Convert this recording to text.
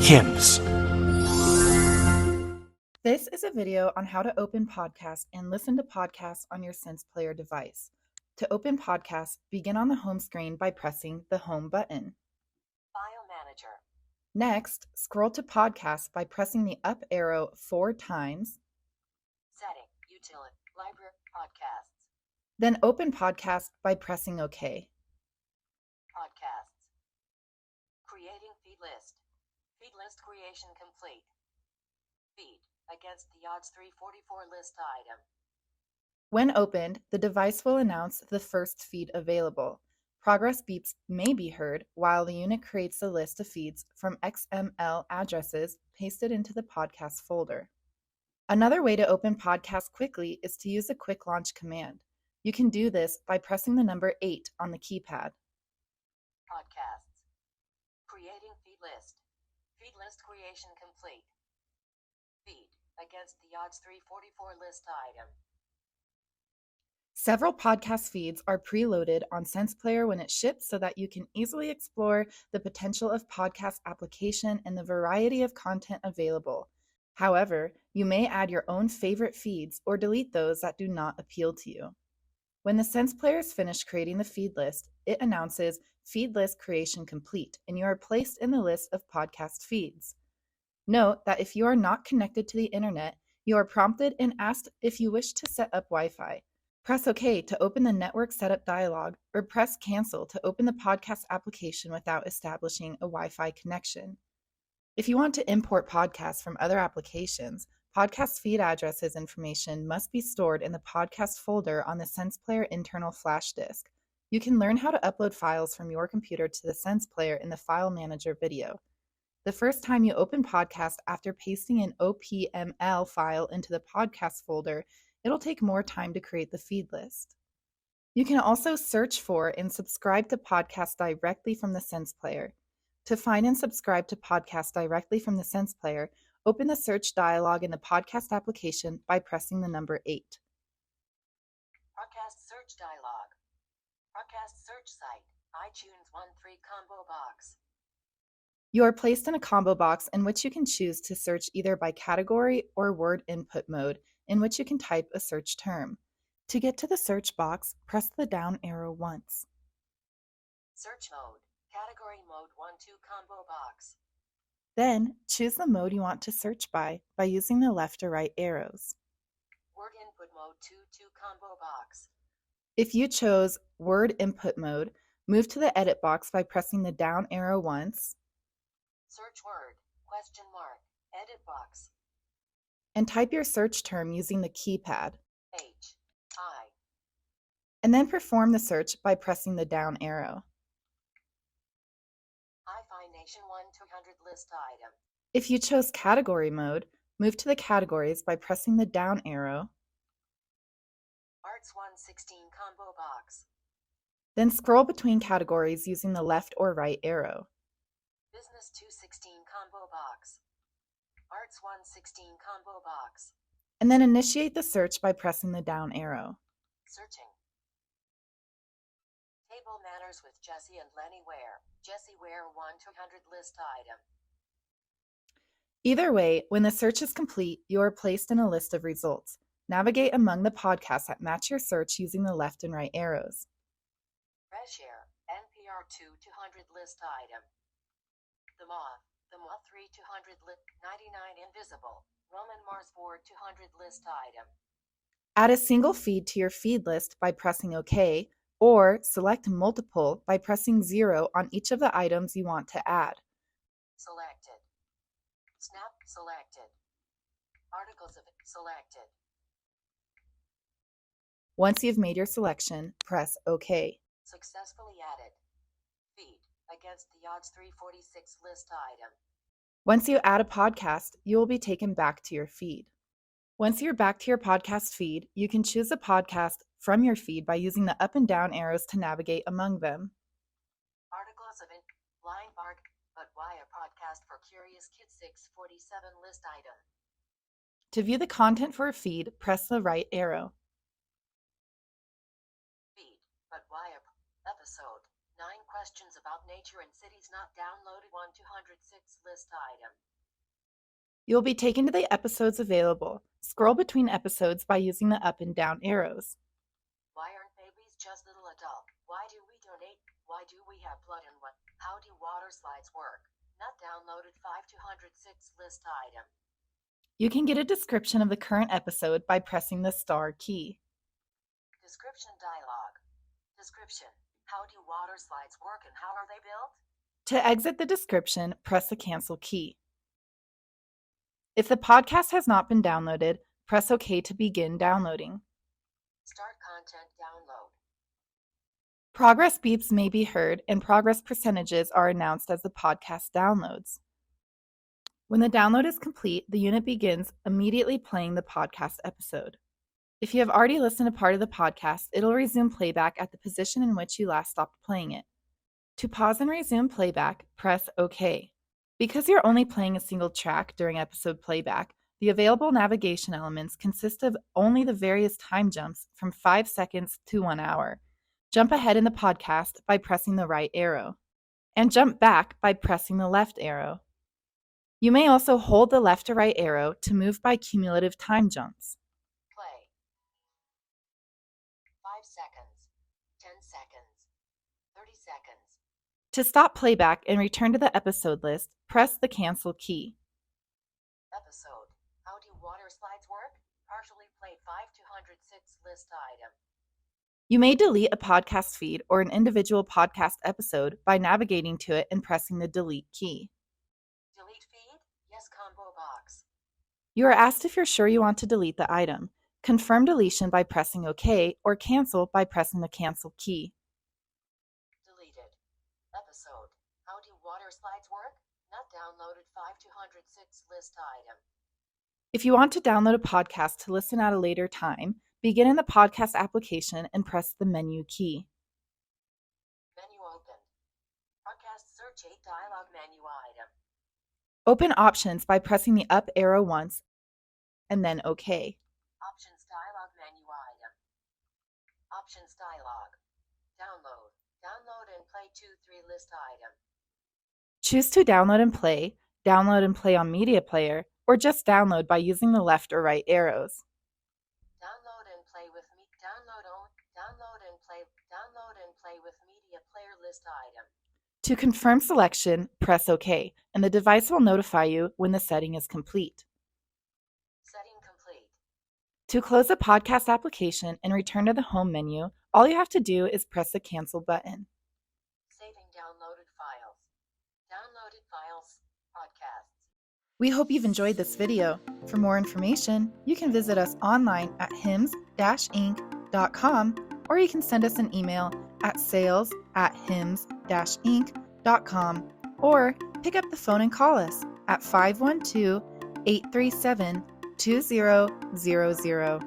hymns. This is a video on how to open podcasts and listen to podcasts on your SensePlayer device. To open podcasts, begin on the home screen by pressing the Home button. File Manager. Next, scroll to Podcasts by pressing the up arrow 4 times. Setting, Utility, Library, Podcasts. Then open Podcast by pressing OK. Podcasts. Creating feed list. Feed list creation complete. Feed, against the odds 344 list item. When opened, the device will announce the first feed available. Progress beeps may be heard while the unit creates a list of feeds from XML addresses pasted into the podcast folder. Another way to open podcasts quickly is to use a quick launch command. You can do this by pressing the number 8 on the keypad. Podcasts. Creating feed list. Feed list creation complete. Feed, against the odds 344 list item. Several podcast feeds are preloaded on SensePlayer when it ships so that you can easily explore the potential of podcast application and the variety of content available. However, you may add your own favorite feeds or delete those that do not appeal to you. When the SensePlayer is finished creating the feed list, it announces Feed List Creation Complete, and you are placed in the list of podcast feeds. Note that if you are not connected to the internet, you are prompted and asked if you wish to set up Wi-Fi. Press OK to open the network setup dialog, or press Cancel to open the podcast application without establishing a Wi-Fi connection. If you want to import podcasts from other applications, podcast feed addresses information must be stored in the podcast folder on the SensePlayer internal flash disk. You can learn how to upload files from your computer to the SensePlayer in the File Manager video. The first time you open podcast after pasting an OPML file into the podcast folder, it'll take more time to create the feed list. You can also search for and subscribe to podcasts directly from the SensePlayer. To find and subscribe to podcasts directly from the SensePlayer, open the search dialog in the podcast application by pressing the number 8. Podcast search dialog. Podcast search site. iTunes 1-3 combo box. You are placed in a combo box in which you can choose to search either by category or word input mode, in which you can type a search term. To get to the search box, press the down arrow once. Search mode. Category mode 1-2 combo box. Then, choose the mode you want to search by using the left or right arrows. Word input mode 2-2 combo box. If you chose word input mode, move to the edit box by pressing the down arrow once. Search word, ? Edit box. And type your search term using the keypad. H-I. And then perform the search by pressing the down arrow. iFi Nation 1-200 list item. If you chose category mode, move to the categories by pressing the down arrow. Arts 116 combo box. Then scroll between categories using the left or right arrow. Business 216 combo box. Arts 116 combo box. And then initiate the search by pressing the down arrow. Searching. Table Manners with Jesse and Lenny Ware. Jesse Ware 1-200 list item. Either way, when the search is complete, you are placed in a list of results. Navigate among the podcasts that match your search using the left and right arrows. Fresh Air, NPR 2-200 list item. The Moth 3-200 list, 99 Invisible, Roman Mars 4-200 list item. Add a single feed to your feed list by pressing OK, or select multiple by pressing 0 on each of the items you want to add. Selected. Snap selected. Articles of selected. Once you've made your selection, press OK. Successfully added. Feed, against the odds 346 list item. Once you add a podcast, you will be taken back to your feed. Once you're back to your podcast feed, you can choose a podcast from your feed by using the up and down arrows to navigate among them. Articles of Blind Bark, but why a podcast for curious kids 647 list item. To view the content for a feed, press the right arrow. Feed, but why a episode 9 questions about nature. Nature and Cities Not Downloaded 1206 list item. You'll be taken to the episodes available. Scroll between episodes by using the up and down arrows. Why aren't babies just little adult? Why do we donate? Why do we have blood and what? How do water slides work? Not downloaded 5206 list item. You can get a description of the current episode by pressing the star key. Description dialog. Description. How do water slides work and how are they built? To exit the description, press the cancel key. If the podcast has not been downloaded, press OK to begin downloading. Start content download. Progress beeps may be heard and progress percentages are announced as the podcast downloads. When the download is complete, the unit begins immediately playing the podcast episode. If you have already listened to part of the podcast, it'll resume playback at the position in which you last stopped playing it. To pause and resume playback, press OK. Because you're only playing a single track during episode playback, the available navigation elements consist of only the various time jumps from 5 seconds to 1 hour. Jump ahead in the podcast by pressing the right arrow, and jump back by pressing the left arrow. You may also hold the left or right arrow to move by cumulative time jumps. Play. 5 seconds. 10 seconds. 30 seconds. To stop playback and return to the episode list, press the cancel key. Episode. How do water slides work? Partially played 5206 list item. You may delete a podcast feed or an individual podcast episode by navigating to it and pressing the delete key. Delete feed? Yes, combo box. You are asked if you're sure you want to delete the item. Confirm deletion by pressing OK or cancel by pressing the cancel key. Deleted. Episode. How do water slides work? Not downloaded 5206 list item. If you want to download a podcast to listen at a later time, begin in the podcast application and press the menu key. Menu opened. Podcast search 8 dialog menu item. Open options by pressing the up arrow once and then OK. Options dialog menu item. Options dialog. Download. Download and play 2-3 list item. Choose to download and play on media player, or just download by using the left or right arrows. Download and play with me. Download and play with media player list item. To confirm selection, press OK, and the device will notify you when the setting is complete. Setting complete. To close the podcast application and return to the home menu, all you have to do is press the cancel button. Saving downloaded files. Downloaded files. Podcasts. We hope you've enjoyed this video. For more information, you can visit us online at hymns-inc.com, or you can send us an email at sales@hymns-inc.com, or pick up the phone and call us at 512-837-2000.